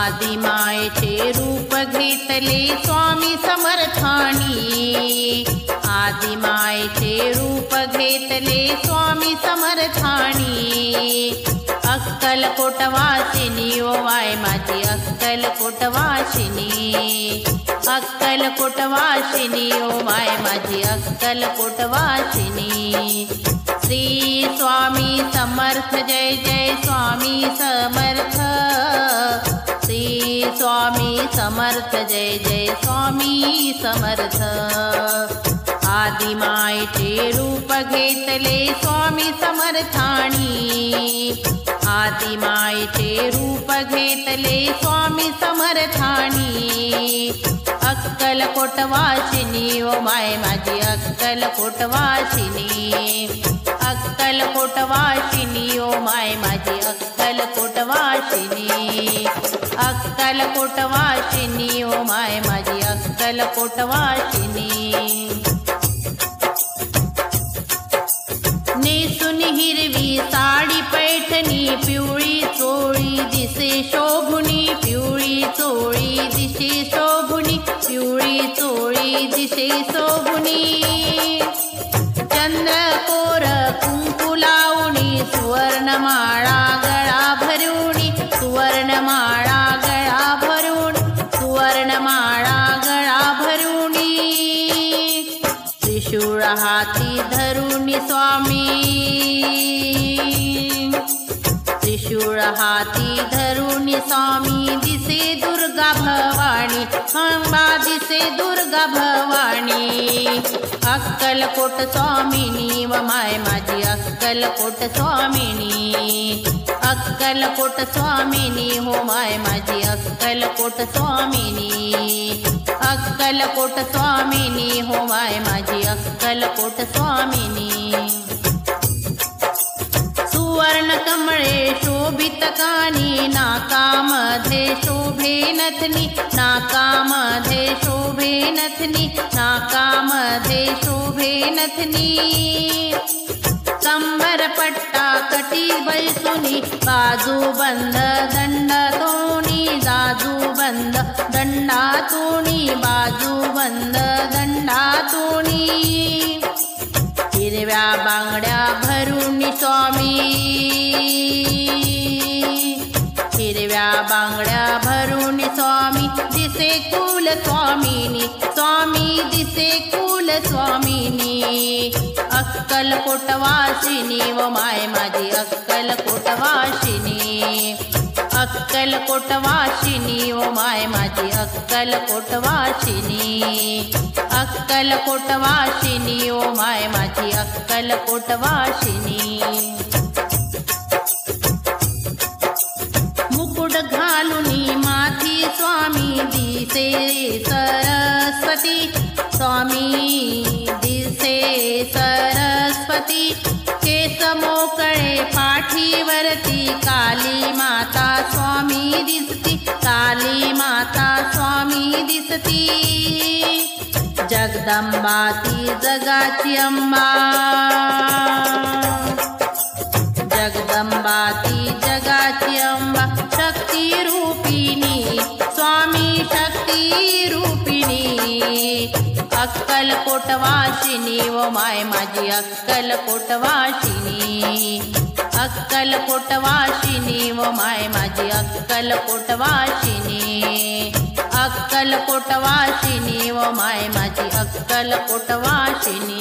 आदिमायेचे रूप घेतले स्वामी समर्थानी, आदिमायेचे रूप घेतले स्वामी समर्थानी। अक्कलकोटवासिनी ओ माय माझी अक्कलकोटवासिनी, अक्कलकोटवासिनी ओ माय माझी अक्कलकोटवासिनी। श्री स्वामी समर्थ जय जय स्वामी समर्थ, श्री स्वामी समर्थ जय जय स्वामी समर्थ। आदिमायेचे रूप घेतले स्वामी समर्थानी, आदिमायेचे रूप घेतले स्वामी समर्थानी। अक्कलकोटवासिनी ओ माय माझी अक्कलकोटवासिनी, अक्कलकोटवासिनी ओ माय माझी अक्कलकोटवासिनी, अक्कलकोटवासिनी ओ माय माझी अक्कलकोटवासिनी। नेसून हिरवी साडी पैठणी पिवळी चोळी दिसे शोभुनी, पिवळी चोळी दिसे शोभुनी, पिवळी चोळी दिसे शोभुनी। चंद्रकोर कुंकू लावणी सुवर्णमाळा गळा भरुणी, सुवर्णमाळा गळा भरुणी, सुवर्णमाळा गळा भरुणी। त्रिशूळ हाती धरुणी स्वामी, त्रिशूळ हाती धरुणी स्वामी दिसे दुर्गा भवानी, अंबा दिसे दुर्गा भवानी। अक्कलकोट स्वामिनी व माय माझी अक्कलकोट स्वामिनी, अक्कलकोट स्वामिनी हो माय माझी अक्कलकोट स्वामिनी, अक्कलकोट स्वामिनी हो माय माझी अक्कलकोट स्वामिनी। सुवर्ण कमळे शोभित कानी नाकामध्ये शोभे नथनी, नाकामध्ये शोभे नथनी, नाकामध्ये शोभे नथनी। कंबर पट्टा कटी बैसुनी बाजू बंद दंड तोणी, बाजू बंद दंडा तोणी, बाजू बंद दंडा तोणी। हिरव्या बांगड्या भरुणी स्वामी, हिरव्या बांगड्या भरुणी स्वामी दिसे कुल स्वामिनी, स्वामी दिसे कुल स्वामिनी। अक्कलकोटवासिनी व माय माझी अक्कलकोटवासिनी, अक्कलकोटवासिनी व माय माझी अक्कलकोटवासिनी, अक्कलकोटवासिनी ओ माय माझी अक्कलकोटवासिनी। मुकुट घालुनी माथी स्वामी दिसे सरस्वती, स्वामी दिसे सरस्वती। केस मोकळे पाठीवरती काली माता स्वामी दिसती, काली माता स्वामी दिसती। जगदंबा ती जगाची अंबा, जगदंबा ती जगाची अंबा। शक्ती रूपिणी स्वामी शक्ती रूपिणी। अक्कलकोटवासिनी व माय माझी अक्कलकोटवासिनी, अक्कलकोटवासिनी व माय माझी अक्कलकोटवासिनी, अक्कलकोटवासिनी व माय माझी अक्कलकोटवासिनी।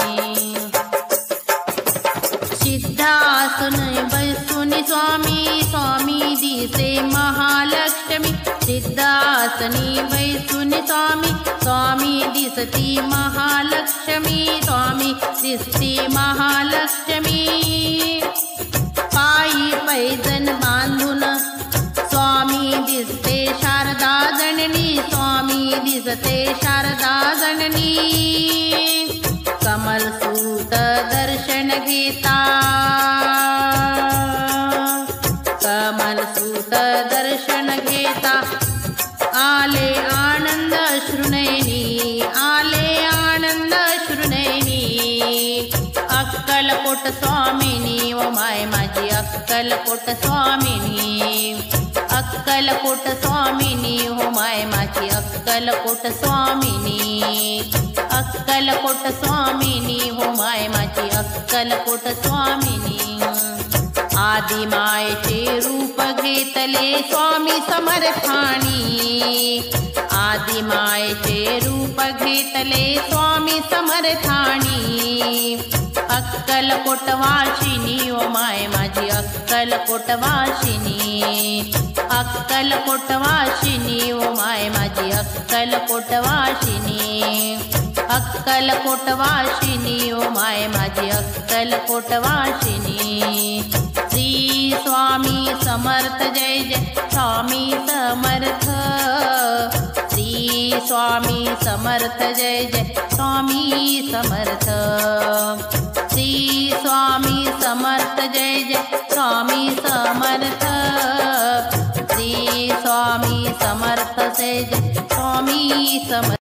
सिद्धासन बैसुनी स्वामी, स्वामी दिसे महालक्ष्मी, सिद्धासनी बैसुनी स्वामी, स्वामी दिसती महालक्ष्मी, स्वामी दिसती महालक्ष्मी। पायी पैजन बांधून स्वामी दिसते शारदा जननी, स्वामी दिसते शारदा जननी। कमल सूत दर्शन घेता, कमल सूत दर्शन घेता। आले आनंद श्रुनयनी, आले आनंद श्रुनयनी। अक्कलकोट स्वामिनी व माय माझी अक्कलकोट स्वामिनी, अक्कलकोट स्वामिनी हो माय माझी अक्कलकोट स्वामिनी, अक्कलकोट स्वामिनी हो माय माझी अक्कलकोट स्वामिनी। आदि मायेचे रूप घेतले स्वामी समर्थानी, आदि मायेचे रूप घेतले स्वामी समर्थानी। अक्कलकोट वासिनी ओ माय माझी अक्कलकोट वासिनी, अक्कलकोट वासिनी ओ माय माझी अक्कलकोट वासिनी, अक्कलकोट वासिनी ओ माय माझी अक्कलकोट वासिनी। श्री स्वामी समर्थ जय जय स्वामी समर्थ, श्री स्वामी समर्थ जय जय स्वामी समर्थ, श्री स्वामी समर्थ जय जय स्वामी समर्थ, श्री स्वामी समर्थ जय जय स्वामी समर्थ।